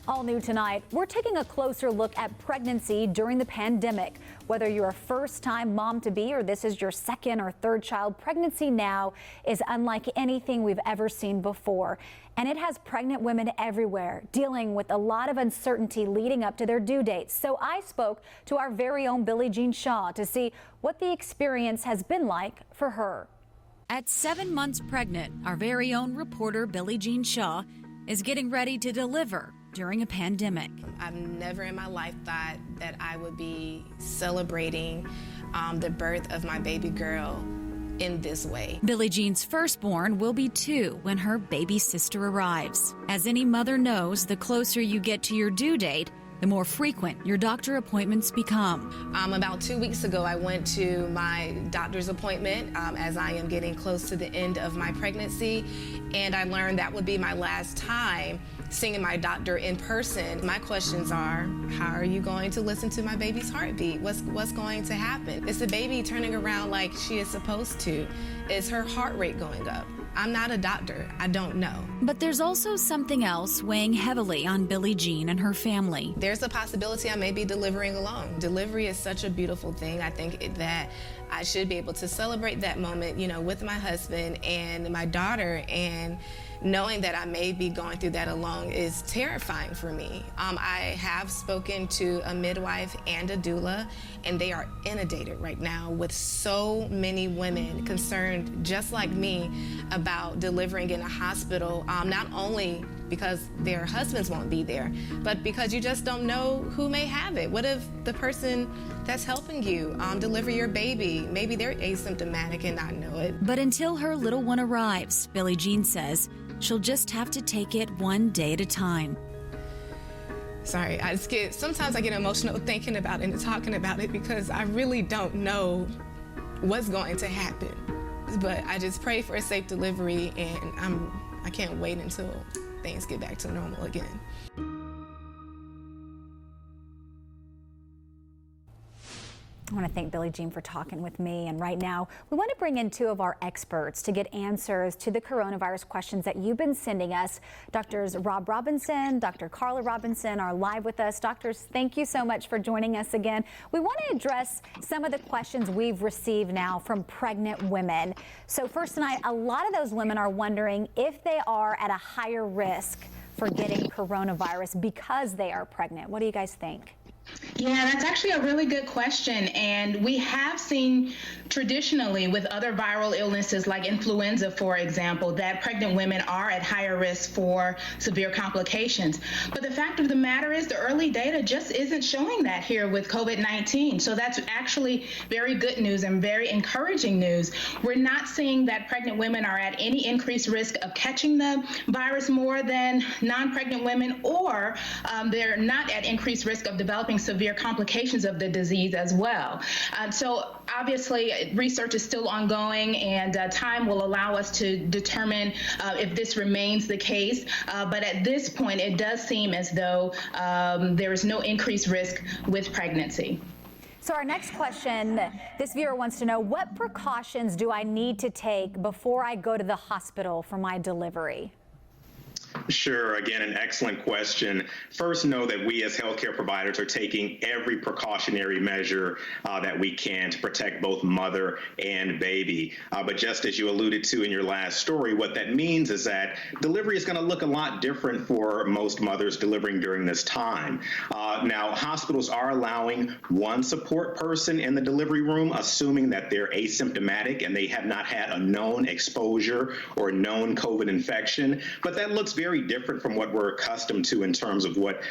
All new tonight, we're taking a closer look at pregnancy during the pandemic. Whether you're a first-time mom-to-be or this is your second or third child, pregnancy now is unlike anything we've ever seen before. And it has pregnant women everywhere dealing with a lot of uncertainty leading up to their due dates. So I spoke to our very own Billie Jean Shaw to see what the experience has been like for her. At 7 months pregnant, our very own reporter Billie Jean Shaw is getting ready to deliver during a pandemic. I've never in my life thought that I would be celebrating the birth of my baby girl in this way. Billie Jean's firstborn will be 2 when her baby sister arrives. As any mother knows, the closer you get to your due date, the more frequent your doctor appointments become. About 2 weeks ago, I went to my doctor's appointment as I am getting close to the end of my pregnancy, and I learned that would be my last time seeing my doctor in person. My questions are, how are you going to listen to my baby's heartbeat? What's going to happen? Is the baby turning around like she is supposed to? Is her heart rate going up? I'm not a doctor. I don't know. But there's also something else weighing heavily on Billie Jean and her family. There's a possibility I may be delivering alone. Delivery is such a beautiful thing. I think that I should be able to celebrate that moment, you know, with my husband and my daughter, and knowing that I may be going through that alone is terrifying for me. I have spoken to a midwife and a doula, and they are inundated right now with so many women concerned, just like me, about delivering in a hospital, not only because their husbands won't be there, but because you just don't know who may have it. What if the person that's helping you deliver your baby, maybe they're asymptomatic and not know it? But until her little one arrives, Billie Jean says she'll just have to take it one day at a time. Sorry, sometimes I get emotional thinking about it and talking about it because I really don't know what's going to happen. But I just pray for a safe delivery, and I can't wait until things get back to normal again. I want to thank Billie Jean for talking with me. And right now, we want to bring in 2 of our experts to get answers to the coronavirus questions that you've been sending us. Doctors Rob Robinson, Dr. Carla Robinson are live with us. Doctors, thank you so much for joining us again. We want to address some of the questions we've received now from pregnant women. So first tonight, a lot of those women are wondering if they are at a higher risk for getting coronavirus because they are pregnant. What do you guys think? Yeah, that's actually a really good question. And we have seen traditionally with other viral illnesses like influenza, for example, that pregnant women are at higher risk for severe complications. But the fact of the matter is the early data just isn't showing that here with COVID-19. So that's actually very good news and very encouraging news. We're not seeing that pregnant women are at any increased risk of catching the virus more than non-pregnant women, or they're not at increased risk of developing severe complications of the disease as well. So obviously research is still ongoing, and time will allow us to determine if this remains the case. But at this point, it does seem as though there is no increased risk with pregnancy. So our next question, this viewer wants to know, what precautions do I need to take before I go to the hospital for my delivery? Sure. Again, an excellent question. First, know that we as healthcare providers are taking every precautionary measure that we can to protect both mother and baby. But just as you alluded to in your last story, what that means is that delivery is going to look a lot different for most mothers delivering during this time. Now, hospitals are allowing one support person in the delivery room, assuming that they're asymptomatic and they have not had a known exposure or known COVID infection. But that looks very different from what we're accustomed to in terms of what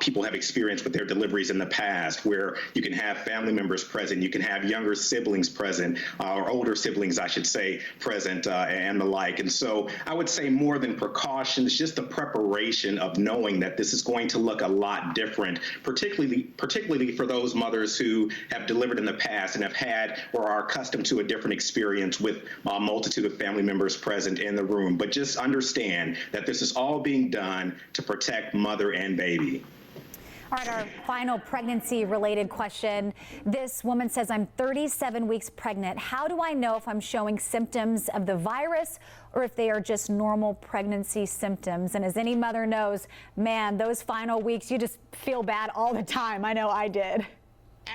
people have experienced with their deliveries in the past, where you can have family members present, you can have younger siblings present, or older siblings, I should say, present, and the like. And so I would say more than precautions, just the preparation of knowing that this is going to look a lot different, particularly for those mothers who have delivered in the past and have had or are accustomed to a different experience with a multitude of family members present in the room. But just understand that this is all being done to protect mother and baby. All right, our final pregnancy-related question. This woman says, I'm 37 weeks pregnant. How do I know if I'm showing symptoms of the virus or if they are just normal pregnancy symptoms? And as any mother knows, man, those final weeks, you just feel bad all the time. I know I did.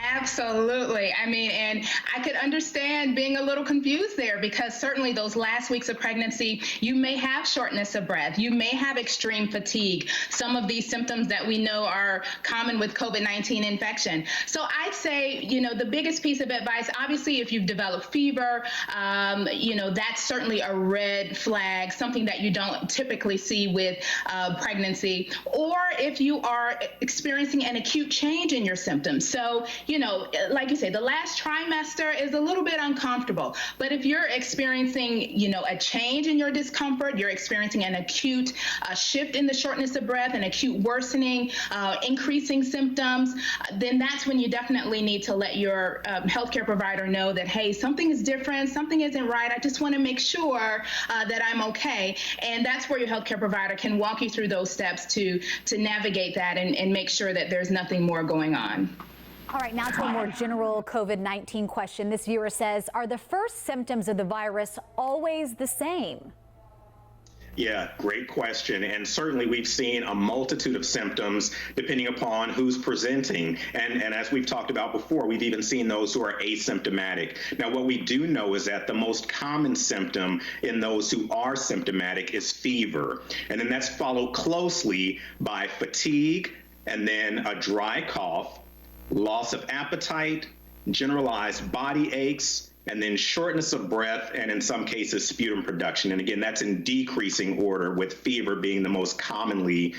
Absolutely. I mean, and I could understand being a little confused there because certainly those last weeks of pregnancy, you may have shortness of breath. You may have extreme fatigue, some of these symptoms that we know are common with COVID-19 infection. So I'd say, the biggest piece of advice, obviously, if you've developed fever, that's certainly a red flag, something that you don't typically see with pregnancy, or if you are experiencing an acute change in your symptoms. So, like you say, the last trimester is a little bit uncomfortable. But if you're experiencing, a change in your discomfort, you're experiencing an acute shift in the shortness of breath, an acute worsening, increasing symptoms, then that's when you definitely need to let your healthcare provider know that, hey, something is different, something isn't right. I just want to make sure that I'm okay. And that's where your healthcare provider can walk you through those steps to navigate that and make sure that there's nothing more going on. All right, now to a more general COVID-19 question. This viewer says, are the first symptoms of the virus always the same? Yeah, great question. And certainly we've seen a multitude of symptoms depending upon who's presenting. And as we've talked about before, we've even seen those who are asymptomatic. Now, what we do know is that the most common symptom in those who are symptomatic is fever. And then that's followed closely by fatigue and then a dry cough, loss of appetite, generalized body aches, and then shortness of breath, and in some cases, sputum production. And again, that's in decreasing order, with fever being the most commonly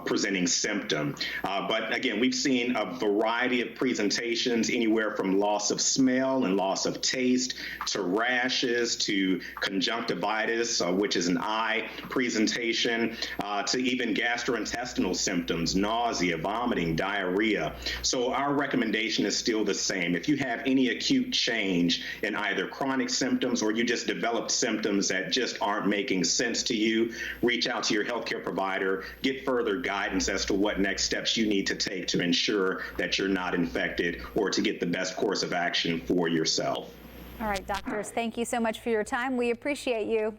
presenting symptom. But again, we've seen a variety of presentations, anywhere from loss of smell and loss of taste to rashes to conjunctivitis, which is an eye presentation, to even gastrointestinal symptoms, nausea, vomiting, diarrhea. So our recommendation is still the same. If you have any acute change in either chronic symptoms or you just developed symptoms that just aren't making sense to you, reach out to your healthcare provider, get further guidance as to what next steps you need to take to ensure that you're not infected or to get the best course of action for yourself. All right, doctors, thank you so much for your time. We appreciate you.